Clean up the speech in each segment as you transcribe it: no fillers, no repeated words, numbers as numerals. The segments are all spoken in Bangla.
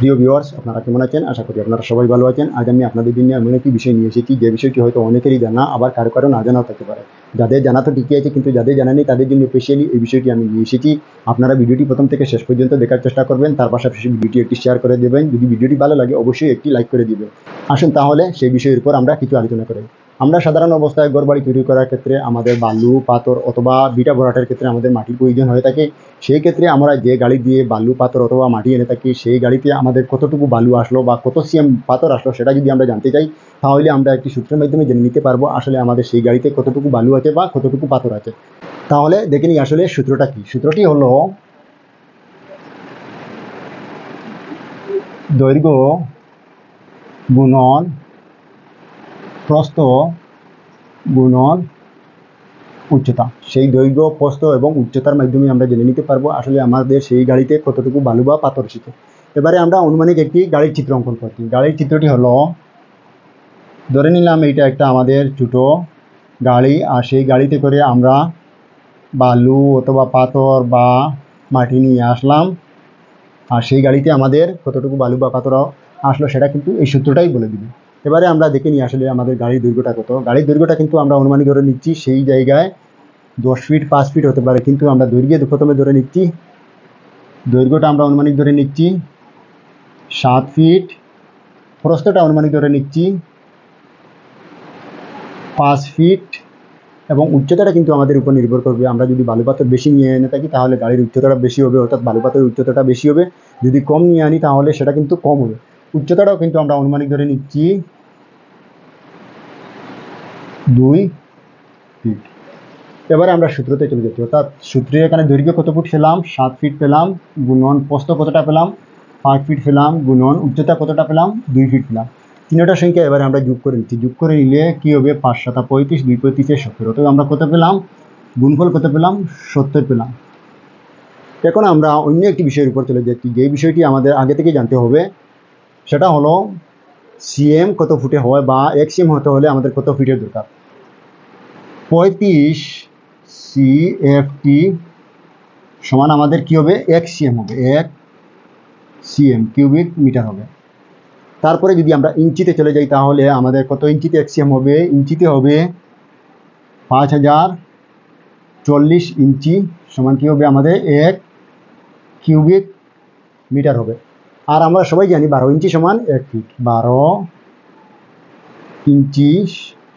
প্রিয় ভিউয়ার্স, আপনারা কেমন আছেন? আশা করি আপনারা সবাই ভালো আছেন। আজ আমি আপনাদের জন্য এমন একটি বিষয় নিয়ে এসেছি, যে বিষয়টি হয়তো অনেকেরই জানা, আবার কারো কারো না জানাও থাকতে পারে। যাদের জানা তো ঠিকই আছে, কিন্তু যাদের জানা নেই তাদের জন্য স্পেশালি এই বিষয়টি আমি নিয়ে এসেছি। আপনারা ভিডিওটি প্রথম থেকে শেষ পর্যন্ত দেখার চেষ্টা করবেন, তার পাশাপাশি ভিডিওটি একটি শেয়ার করে দেবেন। যদি ভিডিওটি ভালো লাগে অবশ্যই একটি লাইক করে দিবেন। আসুন তাহলে সেই বিষয়ের উপর আমরা কিছু আলোচনা করি। আমরা সাধারণ অবস্থায় ঘরবাড়ি তৈরি করার ক্ষেত্রে আমাদের বালু, পাথর অথবা বিটা ভরাটের ক্ষেত্রে আমাদের মাটির প্রয়োজন হয়ে থাকে। সেই ক্ষেত্রে আমরা যে গাড়ি দিয়ে বালু, পাথর অথবা মাটি এনে থাকি, সেই গাড়িতে আমাদের কতটুকু বালু আসলো বা কত সিএম পাথর আসলো সেটা যদি আমরা জানতে চাই, তাহলে আমরা একটি সূত্রের মাধ্যমে জেনে নিতে পারবো আসলে আমাদের সেই গাড়িতে কতটুকু বালু আছে বা কতটুকু পাথর আছে। তাহলে দেখে নিই আসলে সূত্রটা কি। সূত্রটি হলো দৈর্ঘ্য গুণন প্রস্থ গুণন উচ্চতা। সেই দৈর্ঘ্য, প্রস্থ এবং উচ্চতার মাধ্যমে আমরা জেনে নিতে পারবো আসলে আমাদের সেই গাড়িতে কতটুকু বালু বা পাথর এসেছে। এবারে আমরা অনুমানিক একটি গাড়ির চিত্র অঙ্কন করছি। গাড়ির চিত্রটি হলো, ধরে নিলাম এইটা একটা আমাদের ছোটো গাড়ি, আর সেই গাড়িতে করে আমরা বালু অথবা পাথর বা মাটি নিয়ে আসলাম, আর সেই গাড়িতে আমাদের কতটুকু বালু বা পাথর আসলো সেটা কিন্তু এই সূত্রটাই বলে দিবে। এবারে আমরা দেখে নিই আসলে আমাদের গাড়ির দৈর্ঘ্যটা কত। গাড়ির দৈর্ঘ্যটা কিন্তু আমরা অনুমানিক ধরে নিচ্ছি সেই জায়গায় 10 ফিট 5 ফিট হতে পারে, কিন্তু আমরা দৈর্ঘ্যে প্রথমে ধরে নিচ্ছি, দৈর্ঘ্যটা আমরা অনুমানিক ধরে নিচ্ছি 7 ফিট, প্রস্থটা অনুমানিক ধরে নিচ্ছি 5 ফিট, এবং উচ্চতাটা কিন্তু আমাদের উপর নির্ভর করবে। আমরা যদি বালু পাথর বেশি নিয়ে এনে থাকি তাহলে গাড়ির উচ্চতাটা বেশি হবে, অর্থাৎ বালু পাথরের উচ্চতাটা বেশি হবে। যদি কম নিয়ে আনি তাহলে সেটা কিন্তু কম হবে। উচ্চতাটাও কিন্তু আমরা অনুমানিক ধরে নিচ্ছি 2 ফিট। এবারে আমরা সূত্রতে চলে যাচ্ছি, অর্থাৎ সূত্রে এখানে দৈর্ঘ্য কত ফুট পেলাম, 7 ফিট পেলাম, গুণন প্রস্থ কতটা পেলাম, 5 ফিট পেলাম, গুণন উচ্চতা কতটা পেলাম, 2 ফিট পেলাম। তিনটা সংখ্যা এবারে আমরা যোগ করে নিচ্ছি। যোগ করে নিলে কি হবে, 5 7 35, 2 35 70। অতএব আমরা কত পেলাম, গুণফল কত পেলাম, 70 পেলাম। এখন আমরা অন্য একটি বিষয়ের উপর চলে যাচ্ছি, যে বিষয়টি আমাদের আগে থেকে জানতে হবে। সেটা হলো সিএম কত ফুটে হয় বা 1 সিএম হতে হলে আমাদের কত ফিটের দরকার। 35 CFT সমান আমাদের কি হবে, 1 সিএম হবে, 1 সিএম কিউবিক মিটার হবে। তারপরে যদি আমরা ইঞ্চিতে চলে যাই তাহলে আমাদের কত ইঞ্চিতে 1 সিএম হবে, ইঞ্চিতে হবে 5040 ইঞ্চি সমান কি হবে, আমাদের 1 কিউবিক মিটার হবে। আর আমরা সবাই জানি 12 ইঞ্চি সমান 1 ফিট। 12 ইঞ্চি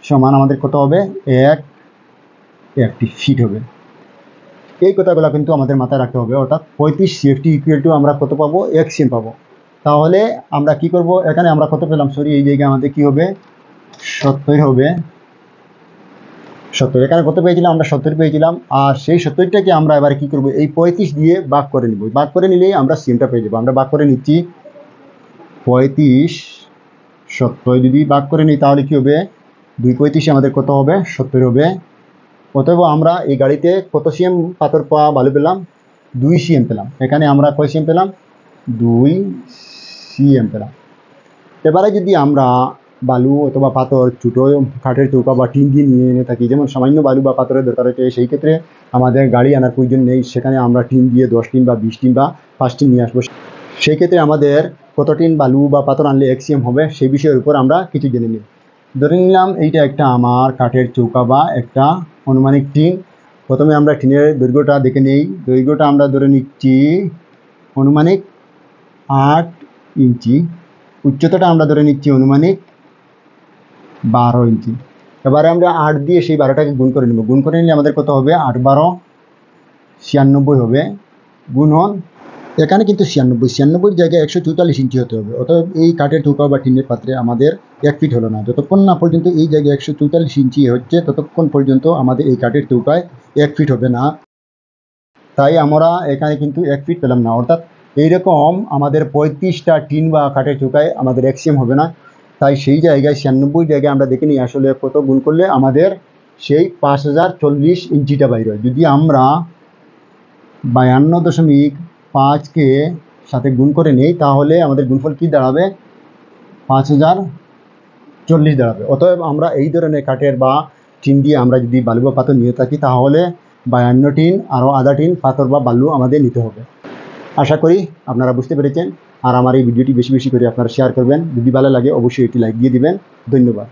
সমান আমাদের কত হবে, 1 ফিট হবে। এই কথাগুলো কিন্তু আমাদের মাথায় রাখতে হবে। অর্থাৎ 35 CFT ইকুয়াল টু আমরা কত পাবো, 1 সিএম পাবো। তাহলে আমরা কি করব, এখানে আমরা কত পেলাম, সরি এই জায়গায় আমাদের কি হবে, 70 হবে। 70 এখানে কত পেয়েছিলাম, আমরা 70 পেয়েছিলাম। আর সেই 70টাকে আমরা এবারে কি করব, এই 35 দিয়ে ভাগ করে নিব। ভাগ করে নিলেই আমরা সিএমটা পেয়ে যাবো। আমরা ভাগ করে নিচ্ছি, 35 70 যদি ভাগ করে নিই তাহলে কি হবে, 2 35 আমাদের কত হবে, 70 হবে। অতএব আমরা এই গাড়িতে কত সিএম পাথর বালু পেলাম, 2 সিএম পেলাম। এখানে আমরা কয় সিএম পেলাম, 2 সিএম পেলাম। এবারে যদি আমরা বালু অথবা পাথর ছোটো কাঠের চৌকা বা টিন দিয়ে নিয়ে এনে থাকি, যেমন সামান্য বালু বা পাথরের দরকার হচ্ছে, সেই ক্ষেত্রে আমাদের গাড়ি আনার প্রয়োজন নেই। সেখানে আমরা টিন দিয়ে 10 টিন বা 20 টিন বা 5 টিন নিয়ে আসবো। সেই ক্ষেত্রে আমাদের কত টিন বালু বা পাথর আনলে 1 সিএম হবে, সেই বিষয়ের উপর আমরা কিছু জেনে নিই। ধরে নিলাম এইটা একটা আমার কাঠের চৌকা বা একটা অনুমানিক টিন। প্রথমে আমরা টিনের দৈর্ঘ্যটা দেখে নিই। দৈর্ঘ্যটা আমরা ধরে নিচ্ছি অনুমানিক 8 ইঞ্চি। উচ্চতাটা আমরা ধরে নিচ্ছি অনুমানিক 12 ইঞ্চি। এবারে আমরা 8 দিয়ে সেই 12টাকে গুণ করে নেব। গুণ করে নিলে আমাদের কত হবে, 8 12 96 হবে। গুণন এখানে কিন্তু 96 জায়গায় 144 ইঞ্চি হতে হবে। অতএব এই কাঠের চৌকা বা টিনের পাত্রে আমাদের 1 ফিট হলো না। যতক্ষণ না পর্যন্ত এই জায়গায় 144 ইঞ্চি হচ্ছে ততক্ষণ পর্যন্ত আমাদের এই কাঠের চৌকায় 1 ফিট হবে না। তাই আমরা এখানে কিন্তু 1 ফিট পেলাম না। অর্থাৎ এইরকম আমাদের 35টা টিন বা কাঠের চৌকায় আমাদের 1 সিএম হবে না। তাই সেই জায়গায় 96 জায়গায় আমরা দেখে নিই আসলে কত গুণ করলে আমাদের সেই 5040 ইঞ্চিটা বাইর হয়। যদি আমরা 52.5কে সাথে গুণ করে নেই তাহলে আমাদের গুণফল কি দাঁড়াবে, 5040 দাঁড়াবে। অতএব আমরা এই ধরনের কাঠের বা টিন দিয়ে আমরা যদি বালু বা পাথর নিয়ে থাকি তাহলে 52 টিন আরও আধা টিন পাথর বা বালু আমাদের নিতে হবে। আশা করি আপনারা বুঝতে পেরেছেন। আর আমার এই ভিডিওটি বেশি বেশি করে আপনারা শেয়ার করবেন। যদি ভালো লাগে অবশ্যই একটি লাইক দিয়ে দিবেন। ধন্যবাদ।